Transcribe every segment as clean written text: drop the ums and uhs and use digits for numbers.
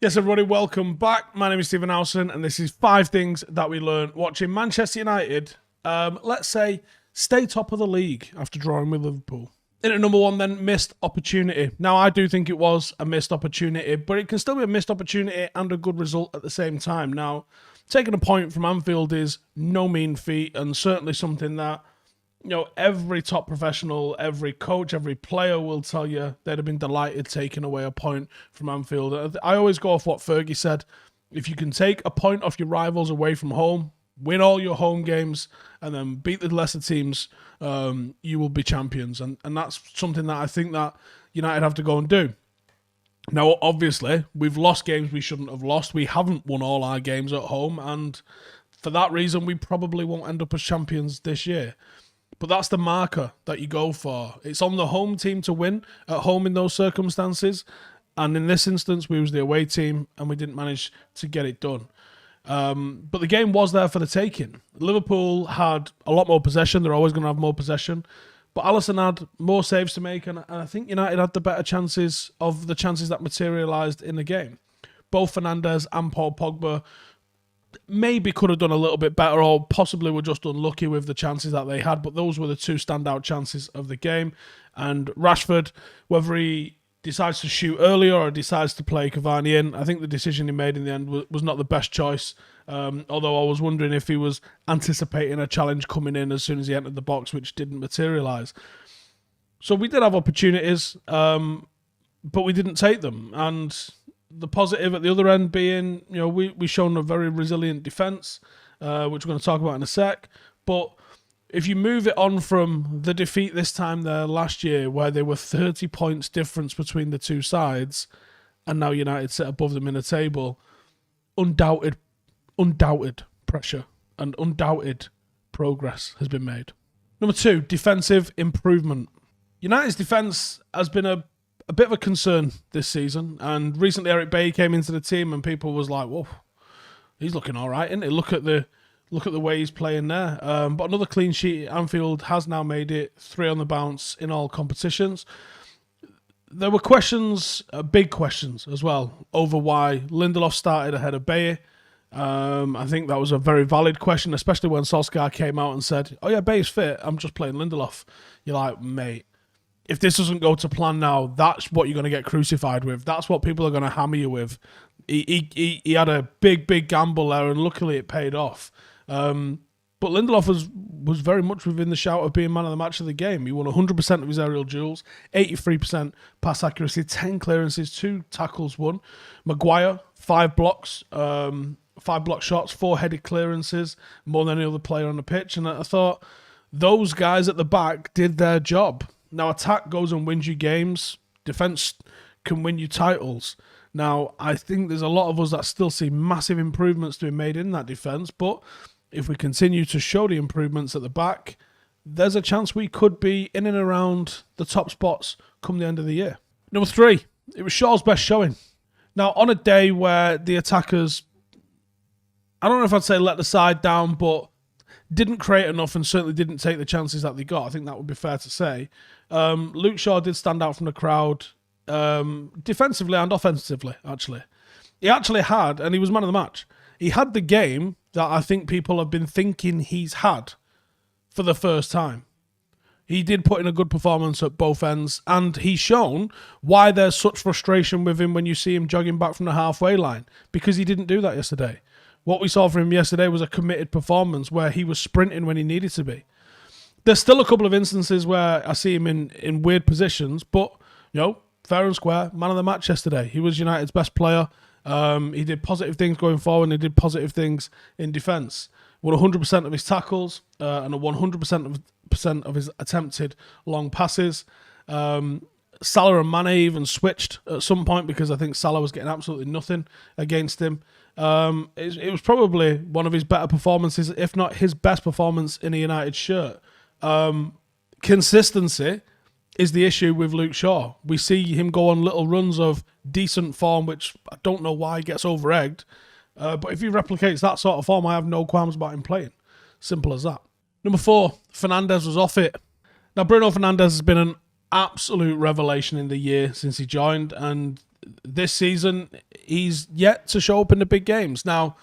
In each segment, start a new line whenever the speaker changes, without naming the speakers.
Yes, everybody, welcome back. My name is Stephen Howson, and this is 5 things that we learned watching Manchester United, let's say, stay top of the league after drawing with Liverpool. In at number 1, then, missed opportunity. Now, I do think it was a missed opportunity, but it can still be a missed opportunity and a good result at the same time. Now, taking a point from Anfield is no mean feat, and certainly something that, every top professional, every coach, every player will tell you they'd have been delighted taking away a point from Anfield. I always go off what Fergie said. If you can take a point off your rivals away from home, win all your home games, and then beat the lesser teams, you will be champions. And that's something that I think that United have to go and do. Now, obviously, we've lost games we shouldn't have lost. We haven't won all our games at home, and for that reason, we probably won't end up as champions this year. But that's the marker that you go for. It's on the home team to win at home in those circumstances. And in this instance, we was the away team and we didn't manage to get it done. But the game was there for the taking. Liverpool had a lot more possession. They're always going to have more possession. But Alisson had more saves to make. And I think United had the better chances of the chances that materialised in the game. Both Fernandes and Paul Pogba maybe could have done a little bit better, or possibly were just unlucky with the chances that they had, but those were the 2 standout chances of the game. And Rashford, whether he decides to shoot earlier or decides to play Cavani in, I think the decision he made in the end was not the best choice, although I was wondering if he was anticipating a challenge coming in as soon as he entered the box, which didn't materialise. So we did have opportunities, but we didn't take them. And the positive at the other end being, we've shown a very resilient defence, which we're going to talk about in a sec. But if you move it on from the defeat this time there last year, where there were 30 points difference between the two sides, and now United sit above them in the table, undoubted pressure and undoubted progress has been made. Number 2, defensive improvement. United's defence has been a bit of a concern this season, and recently Eric Bailly came into the team and people was like, whoa, he's looking all right, isn't he? Look at the way he's playing there. But another clean sheet at Anfield has now made it 3 on the bounce in all competitions. There were questions, big questions as well, over why Lindelof started ahead of Bailly. I think that was a very valid question, especially when Solskjaer came out and said, oh yeah, Bailly's fit, I'm just playing Lindelof. You're like, mate, if this doesn't go to plan now, that's what you're going to get crucified with. That's what people are going to hammer you with. He had a big gamble there, and luckily it paid off. But Lindelof was very much within the shout of being man of the match of the game. He won 100% of his aerial duels, 83% pass accuracy, 10 clearances, 2 tackles won. Maguire, 5 blocks, 5 block shots, 4 headed clearances, more than any other player on the pitch. And I thought those guys at the back did their job. Now, attack goes and wins you games. Defence can win you titles. Now, I think there's a lot of us that still see massive improvements to be made in that defence, but if we continue to show the improvements at the back, there's a chance we could be in and around the top spots come the end of the year. Number 3, it was Shaw's best showing. Now, on a day where the attackers, I don't know if I'd say let the side down, but didn't create enough and certainly didn't take the chances that they got. I think that would be fair to say. Luke Shaw did stand out from the crowd, defensively and offensively, actually. He actually had, and he was man of the match, he had the game that I think people have been thinking he's had for the first time. He did put in a good performance at both ends, and he's shown why there's such frustration with him when you see him jogging back from the halfway line, because he didn't do that yesterday. What we saw from him yesterday was a committed performance where he was sprinting when he needed to be. There's still a couple of instances where I see him in weird positions, but, fair and square, man of the match yesterday. He was United's best player. He did positive things going forward, and he did positive things in defence. Won 100% of his tackles and 100% of his attempted long passes. Salah and Mane even switched at some point because I think Salah was getting absolutely nothing against him. It was probably one of his better performances, if not his best performance in a United shirt. Consistency is the issue with Luke Shaw. We see him go on little runs of decent form, which I don't know why he gets over-egged. But if he replicates that sort of form, I have no qualms about him playing. Simple as that. Number 4, Fernandes was off it. Now, Bruno Fernandes has been an absolute revelation in the year since he joined, and this season, he's yet to show up in the big games. Now,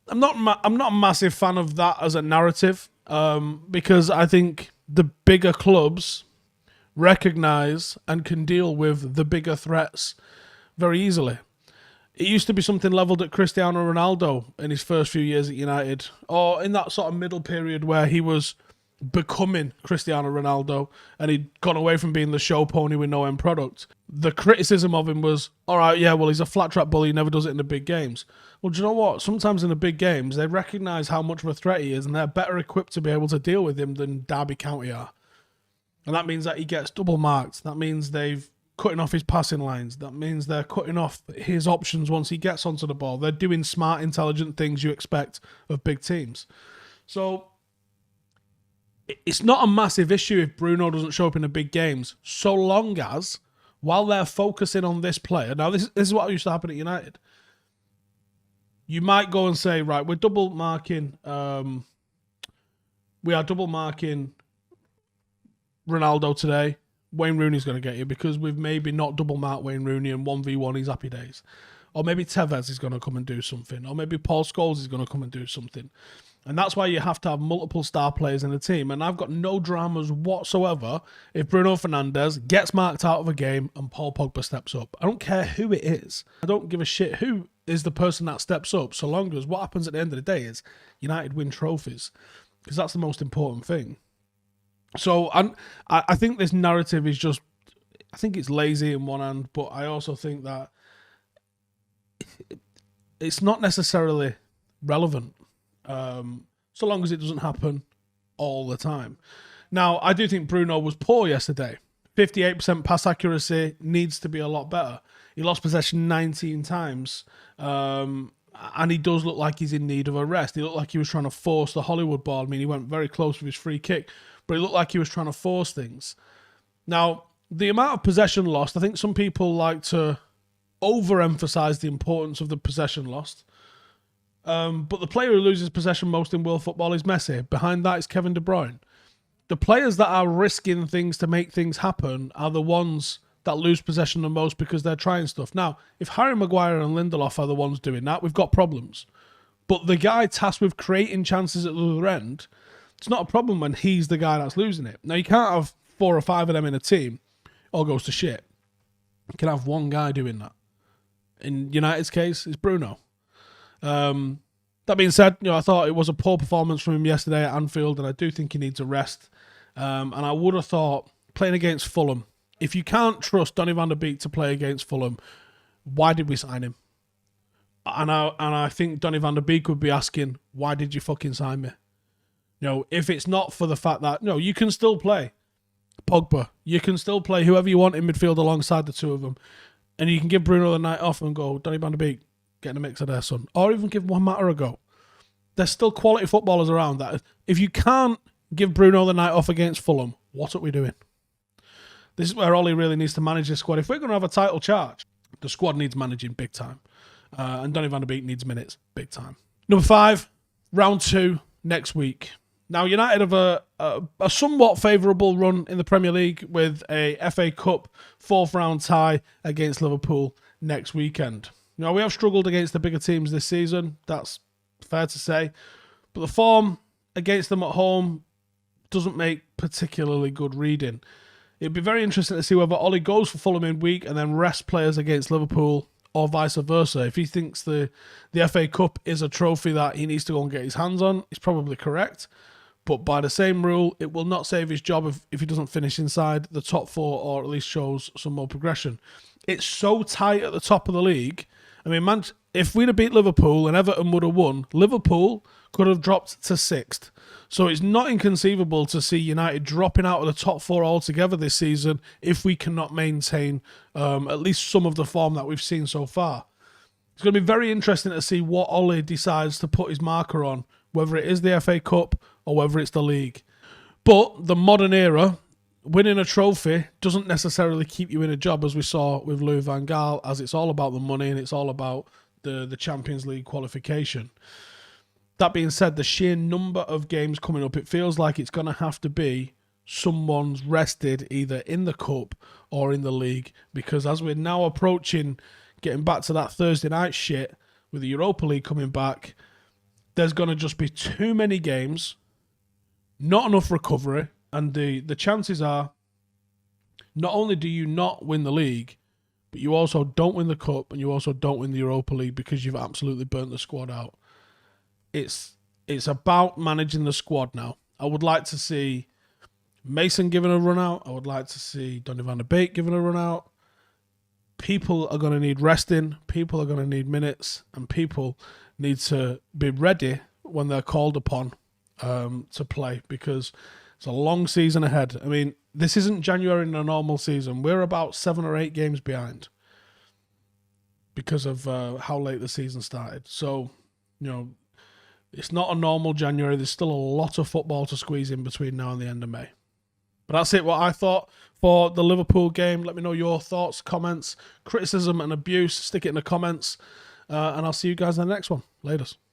I'm not a massive fan of that as a narrative, because I think the bigger clubs recognise and can deal with the bigger threats very easily. It used to be something levelled at Cristiano Ronaldo in his first few years at United, or in that sort of middle period where he was becoming Cristiano Ronaldo and he'd gone away from being the show pony with no end product. The criticism of him was, all right, yeah, well, he's a flat track bully, he never does it in the big games. Well, do you know what? Sometimes in the big games, they recognise how much of a threat he is and they're better equipped to be able to deal with him than Derby County are. And that means that he gets double marked. That means they've cutting off his passing lines. That means they're cutting off his options once he gets onto the ball. They're doing smart, intelligent things you expect of big teams. So it's not a massive issue if Bruno doesn't show up in the big games, so long as, while they're focusing on this player, now this is what used to happen at United. You might go and say, right, we're double marking, we are double marking Ronaldo today. Wayne Rooney's going to get you because we've maybe not double marked Wayne Rooney and 1v1 he's happy days. Or maybe Tevez is going to come and do something. Or maybe Paul Scholes is going to come and do something. And that's why you have to have multiple star players in the team. And I've got no dramas whatsoever if Bruno Fernandes gets marked out of a game and Paul Pogba steps up. I don't care who it is. I don't give a shit who is the person that steps up, so long as what happens at the end of the day is United win trophies. Because that's the most important thing. So I think this narrative is just, I think it's lazy in one hand, but I also think that it's not necessarily relevant, so long as it doesn't happen all the time. Now, I do think Bruno was poor yesterday. 58% pass accuracy, needs to be a lot better. He lost possession 19 times, and he does look like he's in need of a rest. He looked like he was trying to force the Hollywood ball. I mean, he went very close with his free kick, but it looked like he was trying to force things. Now, the amount of possession lost, I think some people like to overemphasize the importance of the possession lost. But the player who loses possession most in world football is Messi. Behind that is Kevin De Bruyne. The players that are risking things to make things happen are the ones that lose possession the most because they're trying stuff. Now, if Harry Maguire and Lindelof are the ones doing that, we've got problems. But the guy tasked with creating chances at the other end, it's not a problem when he's the guy that's losing it. Now, you can't have 4 or 5 of them in a team. All goes to shit. You can have one guy doing that. In United's case, it's Bruno. That being said, I thought it was a poor performance from him yesterday at Anfield, and I do think he needs a rest. And I would have thought, playing against Fulham, if you can't trust Donny van der Beek to play against Fulham, why did we sign him? And I think Donny van der Beek would be asking, why did you fucking sign me? If it's not for the fact that, you can still play Pogba. You can still play whoever you want in midfield alongside the two of them. And you can give Bruno the night off and go, Donny van der Beek, get in the mix of there, son. Or even give Juan Mata a go. There's still quality footballers around that. If you can't give Bruno the night off against Fulham, what are we doing? This is where Ollie really needs to manage the squad. If we're going to have a title charge, the squad needs managing big time. And Donny van der Beek needs minutes big time. Number 5, round 2 next week. Now, United have a somewhat favourable run in the Premier League with a FA Cup 4th round tie against Liverpool next weekend. Now, we have struggled against the bigger teams this season. That's fair to say. But the form against them at home doesn't make particularly good reading. It'd be very interesting to see whether Ollie goes for Fulham in week and then rests players against Liverpool or vice versa. If he thinks the FA Cup is a trophy that he needs to go and get his hands on, he's probably correct. But by the same rule, it will not save his job if he doesn't finish inside the top 4 or at least shows some more progression. It's so tight at the top of the league. I mean, if we'd have beat Liverpool and Everton would have won, Liverpool could have dropped to 6th. So it's not inconceivable to see United dropping out of the top 4 altogether this season if we cannot maintain at least some of the form that we've seen so far. It's going to be very interesting to see what Ollie decides to put his marker on, whether it is the FA Cup or whether it's the league. But the modern era, winning a trophy doesn't necessarily keep you in a job, as we saw with Louis van Gaal, as it's all about the money and it's all about the Champions League qualification. That being said, the sheer number of games coming up, it feels like it's going to have to be someone's rested either in the cup or in the league, because as we're now approaching getting back to that Thursday night shit with the Europa League coming back, there's going to just be too many games, not enough recovery, and the chances are not only do you not win the league, but you also don't win the cup and you also don't win the Europa League because you've absolutely burnt the squad out. It's about managing the squad now. I would like to see Mason given a run out. I would like to see Donny van de Beek given a run out. People are going to need resting. People are going to need minutes. And people need to be ready when they're called upon to play, because it's a long season ahead. I mean, this isn't January in a normal season. We're about 7 or 8 games behind because of how late the season started. So, you know, it's not a normal January. There's still a lot of football to squeeze in between now and the end of May. But that's it, what I thought for the Liverpool game. Let me know your thoughts, comments, criticism and abuse. Stick it in the comments. And I'll see you guys in the next one. Laters.